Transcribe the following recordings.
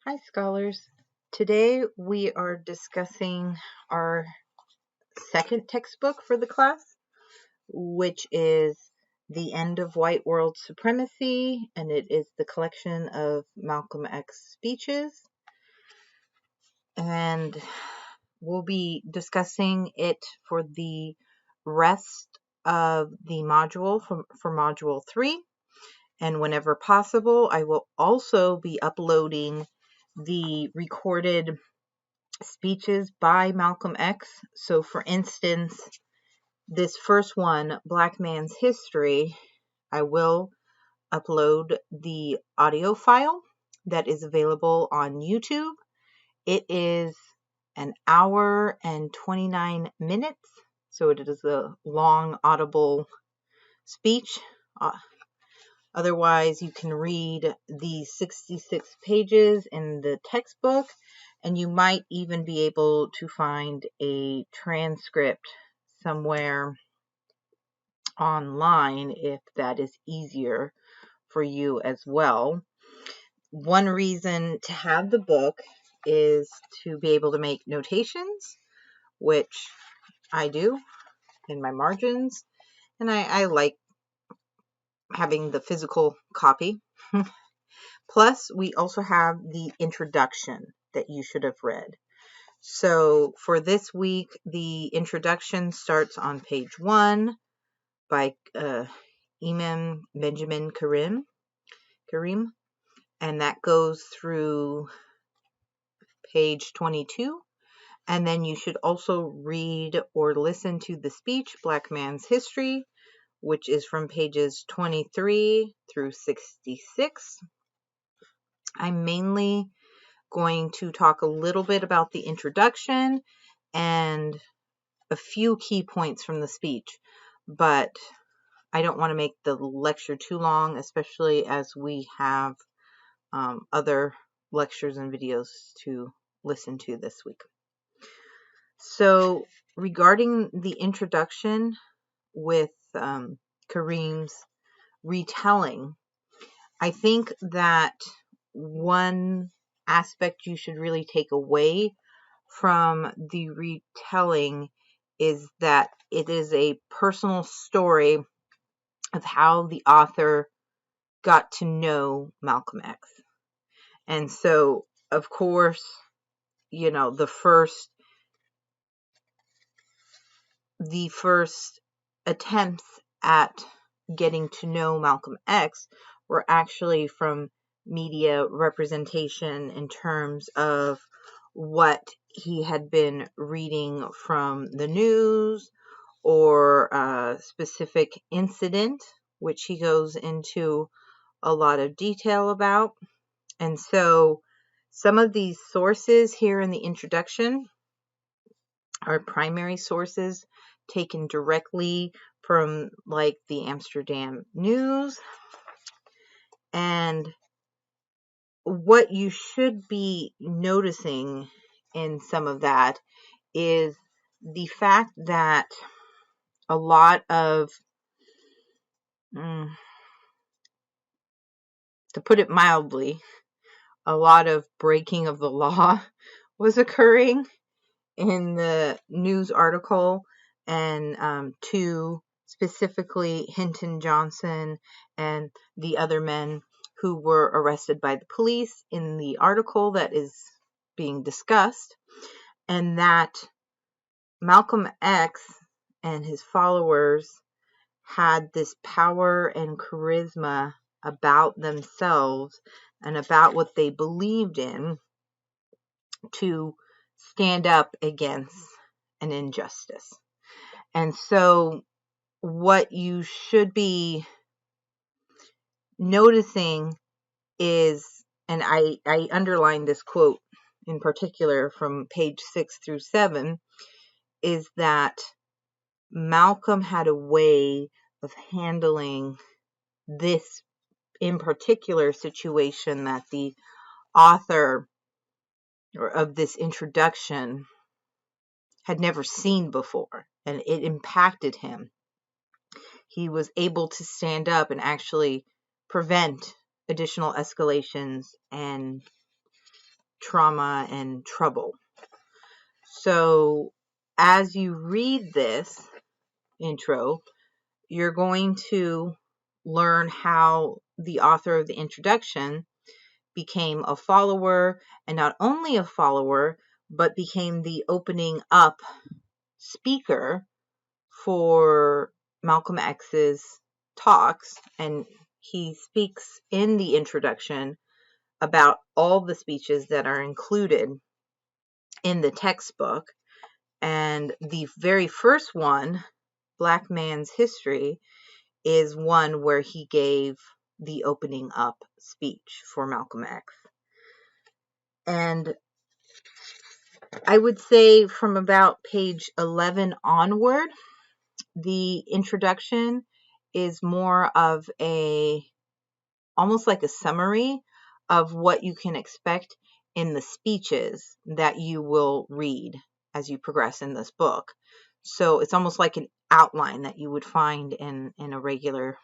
Hi, scholars. Today we are discussing our second textbook for the class, which is The End of White World Supremacy, and it is the collection of Malcolm X speeches. And we'll be discussing it for the rest of the module for Module 3. And whenever possible, I will also be uploading the recorded speeches by Malcolm X. So, for instance, this first one, Black Man's History, I will upload the audio file that is available on YouTube. It is an hour and 29 minutes, so it is a long audible speech. Otherwise, you can read the 66 pages in the textbook, and you might even be able to find a transcript somewhere online if that is easier for you as well. One reason to have the book is to be able to make notations, which I do in my margins, and I like having the physical copy. Plus, we also have the introduction that you should have read. So for this week, the introduction starts on page 1 by Imam Benjamin Karim, and that goes through page 22. And then you should also read or listen to the speech, Black Man's History, which is from pages 23 through 66. I'm mainly going to talk a little bit about the introduction and a few key points from the speech, but I don't want to make the lecture too long, especially as we have other lectures and videos to listen to this week. So regarding the introduction with Karim's retelling, I think that one aspect you should really take away from the retelling is that it is a personal story of how the author got to know Malcolm X. And so, of course, the first attempts at getting to know Malcolm X were actually from media representation in terms of what he had been reading from the news or a specific incident, which he goes into a lot of detail about. And so some of these sources here in the introduction are primary sources taken directly from like the Amsterdam News. And what you should be noticing in some of that is the fact that a lot of, to put it mildly, a lot of breaking of the law was occurring in the news article, and to specifically Hinton Johnson and the other men who were arrested by the police in the article that is being discussed, and that Malcolm X and his followers had this power and charisma about themselves and about what they believed in to stand up against an injustice. And so what you should be noticing is, and I underlined this quote in particular from page 6 through 7, is that Malcolm had a way of handling this in particular situation that the author of this introduction had never seen before, and it impacted him. He was able to stand up and actually prevent additional escalations and trauma and trouble. So as you read this intro, you're going to learn how the author of the introduction became a follower, and not only a follower, but became the opening up speaker for Malcolm X's talks. And he speaks in the introduction about all the speeches that are included in the textbook. And the very first one, Black Man's History, is one where he gave the opening up speech for Malcolm X. And I would say from about page 11 onward, the introduction is more of almost like a summary of what you can expect in the speeches that you will read as you progress in this book. So it's almost like an outline that you would find in a regular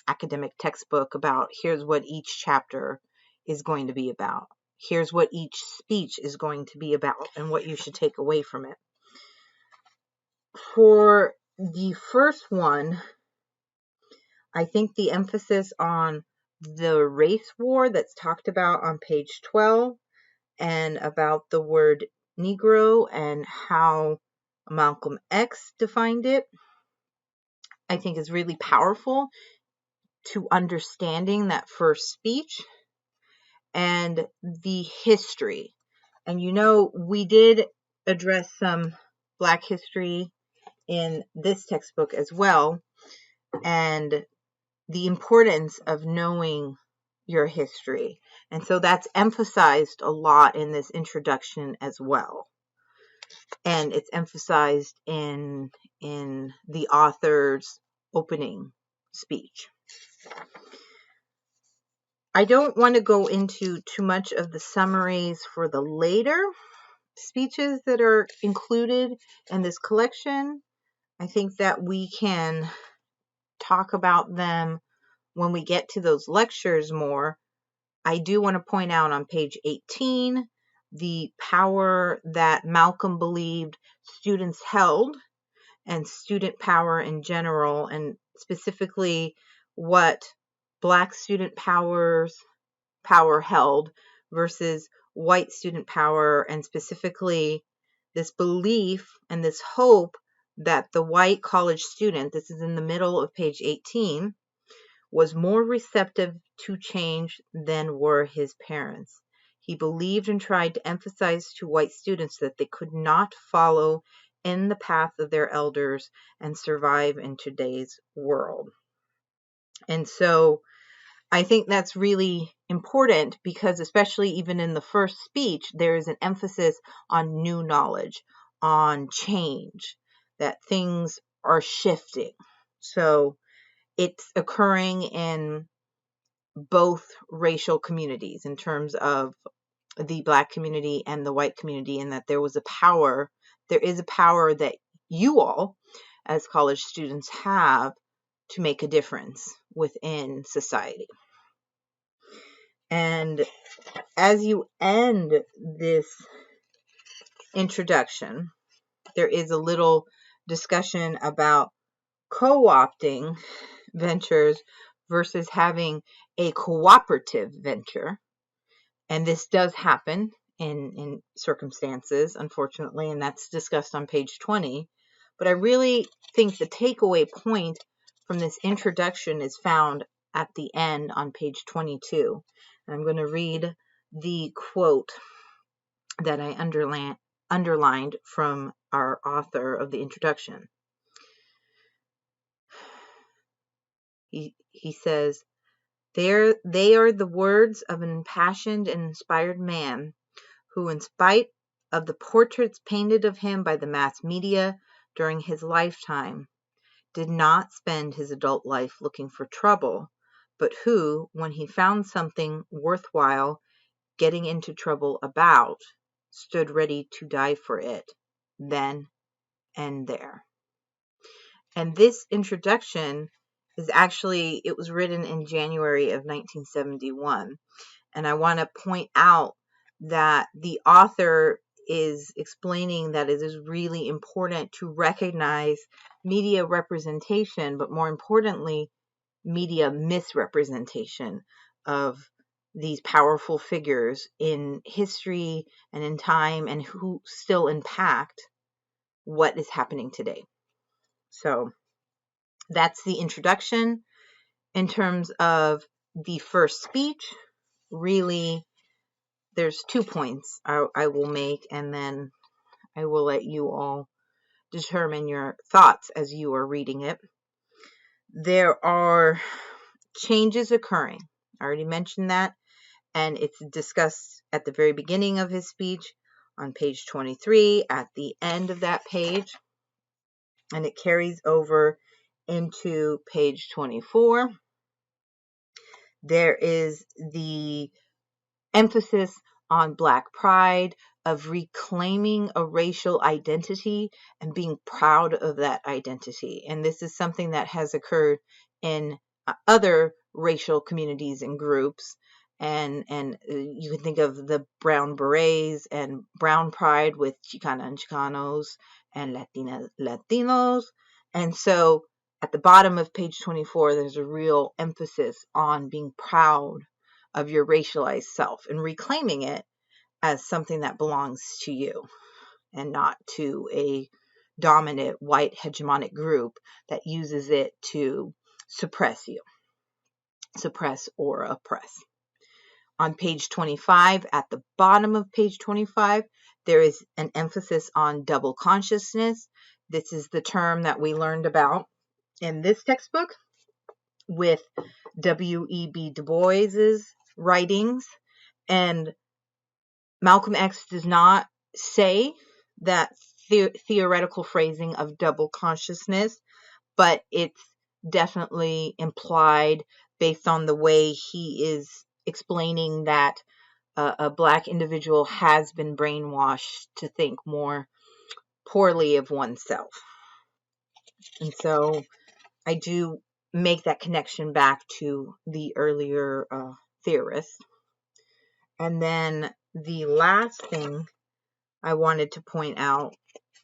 academic textbook about here's what each chapter is going to be about. Here's what each speech is going to be about and what you should take away from it. For the first one, I think the emphasis on the race war that's talked about on page 12 and about the word Negro and how Malcolm X defined it, I think is really powerful to understanding that first speech and the history. And we did address some Black history in this textbook as well, and the importance of knowing your history. And so that's emphasized a lot in this introduction as well. And it's emphasized in the author's opening speech. I don't want to go into too much of the summaries for the later speeches that are included in this collection. I think that we can talk about them when we get to those lectures more. I do want to point out on page 18 the power that Malcolm believed students held and student power in general, and specifically what Black student power held versus white student power, and specifically this belief and this hope that the white college student, this is in the middle of page 18, was more receptive to change than were his parents. He believed and tried to emphasize to white students that they could not follow in the path of their elders and survive in today's world. And so I think that's really important because especially even in the first speech, there is an emphasis on new knowledge, on change, that things are shifting. So it's occurring in both racial communities in terms of the Black community and the white community, and that there is a power that you all as college students have to make a difference within society. And as you end this introduction, there is a little discussion about co-opting ventures versus having a cooperative venture. And this does happen in circumstances, unfortunately, and that's discussed on page 20. But I really think the takeaway point from this introduction is found at the end on page 22. And I'm going to read the quote that I underlined from our author of the introduction. He says, they are the words of an impassioned and inspired man who, in spite of the portraits painted of him by the mass media during his lifetime, did not spend his adult life looking for trouble, but who, when he found something worthwhile getting into trouble about, stood ready to die for it, then and there. And this introduction it was written in January of 1971. And I want to point out that the author is explaining that it is really important to recognize media representation, but more importantly, media misrepresentation of these powerful figures in history and in time, and who still impact what is happening today. So that's the introduction. In terms of the first speech, really, there's 2 points I will make, and then I will let you all determine your thoughts as you are reading it. There are changes occurring. I already mentioned that, and it's discussed at the very beginning of his speech on page 23, at the end of that page, and it carries over into page 24. There is the emphasis on Black pride, of reclaiming a racial identity and being proud of that identity. And this is something that has occurred in other racial communities and groups. And you can think of the brown berets and brown pride with Chicana and Chicanos and Latinos. And so at the bottom of page 24, there's a real emphasis on being proud of your racialized self and reclaiming it as something that belongs to you and not to a dominant white hegemonic group that uses it to suppress you, suppress or oppress. On page 25, at the bottom of page 25, there is an emphasis on double consciousness. This is the term that we learned about in this textbook with W.E.B. Du Bois's writings. And Malcolm X does not say that theoretical phrasing of double consciousness, but it's definitely implied based on the way he is explaining that a Black individual has been brainwashed to think more poorly of oneself. And so I do make that connection back to the earlier theorists. And then the last thing I wanted to point out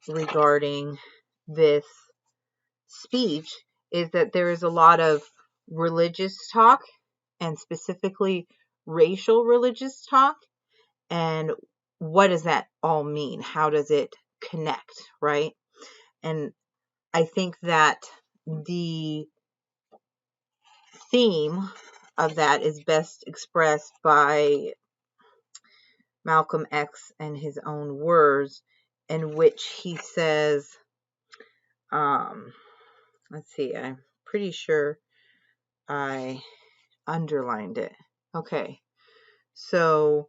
regarding this speech is that there is a lot of religious talk, and specifically racial religious talk. And what does that all mean? How does it connect, right? And I think that the theme of that is best expressed by Malcolm X and his own words, in which he says, let's see, I'm pretty sure I underlined it. Okay, so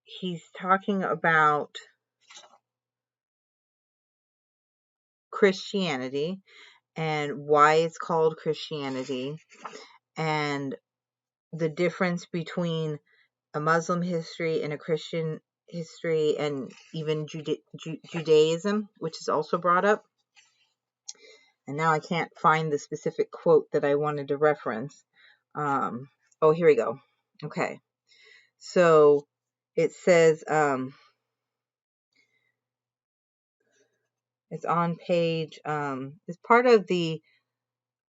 he's talking about Christianity and why it's called Christianity, and the difference between a Muslim history and a Christian history, and even Judaism, which is also brought up. And now I can't find the specific quote that I wanted to reference. Oh, here we go. Okay. So it says, it's on page, it's part of the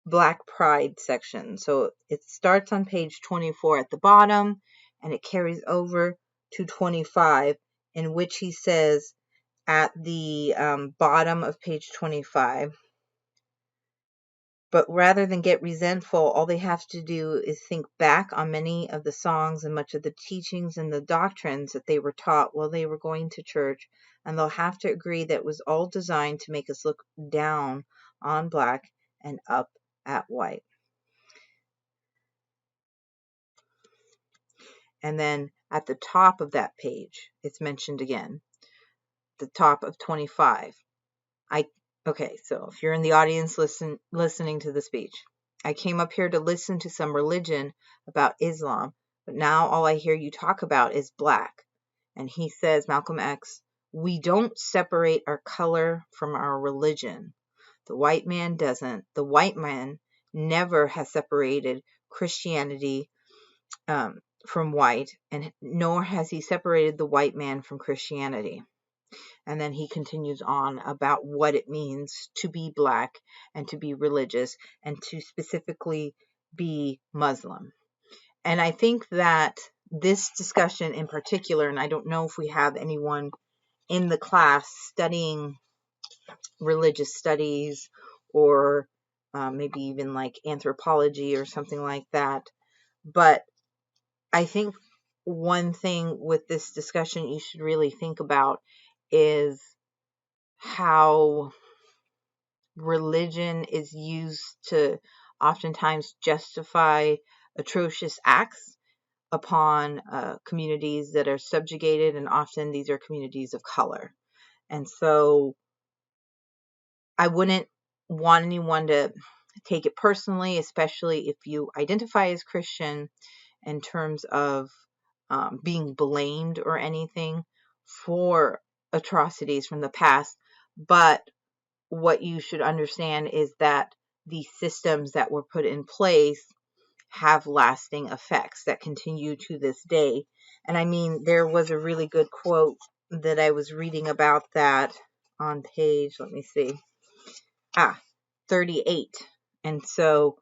Black Pride section. So it starts on page 24 at the bottom, and it carries over to 25, in which he says at the bottom of page 25, but rather than get resentful, all they have to do is think back on many of the songs and much of the teachings and the doctrines that they were taught while they were going to church, and they'll have to agree that it was all designed to make us look down on Black and up at white. And then at the top of that page, it's mentioned again, the top of 25. Okay, so if you're in the audience listening to the speech, I came up here to listen to some religion about Islam, but now all I hear you talk about is Black. And he says, Malcolm X, we don't separate our color from our religion. The white man doesn't. The white man never has separated Christianity from white, and nor has he separated the white man from Christianity. And then he continues on about what it means to be black and to be religious and to specifically be Muslim. And I think that this discussion in particular, and I don't know if we have anyone in the class studying religious studies or maybe even like anthropology or something like that, but I think one thing with this discussion you should really think about is how religion is used to oftentimes justify atrocious acts upon communities that are subjugated, and often these are communities of color. And so I wouldn't want anyone to take it personally, especially if you identify as Christian, in terms of being blamed or anything for atrocities from the past. But what you should understand is that the systems that were put in place have lasting effects that continue to this day. And I mean, there was a really good quote that I was reading about that on page, let me see, 38. And so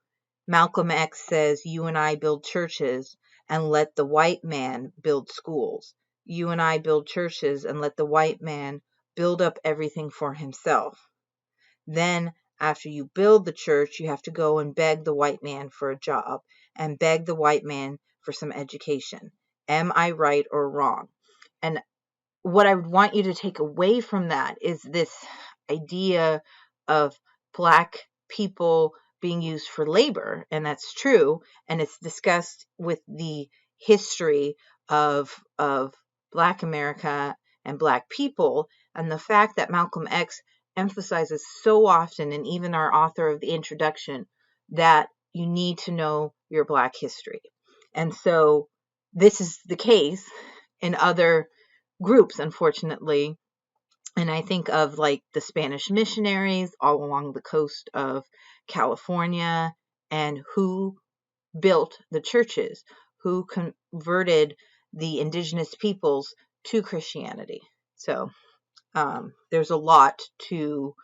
Malcolm X says, "You and I build churches and let the white man build schools. You and I build churches and let the white man build up everything for himself. Then, after you build the church, you have to go and beg the white man for a job and beg the white man for some education. Am I right or wrong?" And what I would want you to take away from that is this idea of Black people being used for labor, and that's true, and it's discussed with the history of Black America and Black people, and the fact that Malcolm X emphasizes so often, and even our author of the introduction, that you need to know your Black history. And so this is the case in other groups, unfortunately. And I think of like the Spanish missionaries all along the coast of California, and who built the churches, who converted the indigenous peoples to Christianity. So there's a lot to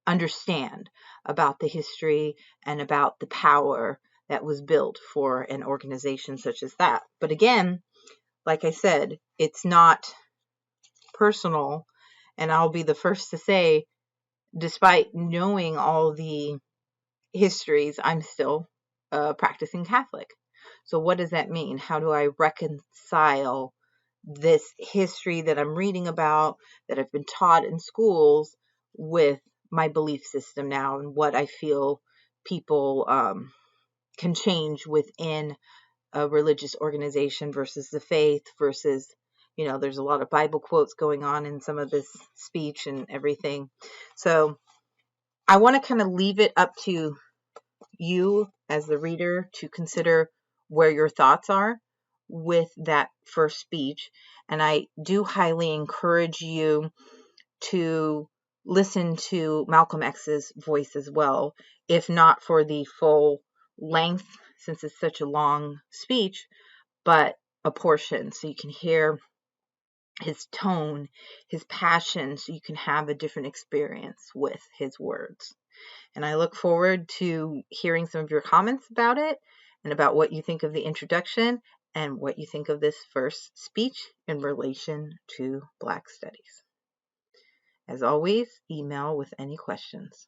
understand about the history and about the power that was built for an organization such as that. But again, like I said, it's not personal, and I'll be the first to say, despite knowing all the histories, I'm still a practicing Catholic. So what does that mean? How do I reconcile this history that I'm reading about, that I've been taught in schools, with my belief system now, and what I feel people can change within a religious organization versus the faith versus, there's a lot of Bible quotes going on in some of this speech and everything. So I want to kind of leave it up to you as the reader to consider where your thoughts are with that first speech. And I do highly encourage you to listen to Malcolm X's voice as well, if not for the full length, since it's such a long speech, but a portion, so you can hear his tone, his passion, so you can have a different experience with his words. And I look forward to hearing some of your comments about it, and about what you think of the introduction and what you think of this first speech in relation to Black Studies. As always, email with any questions.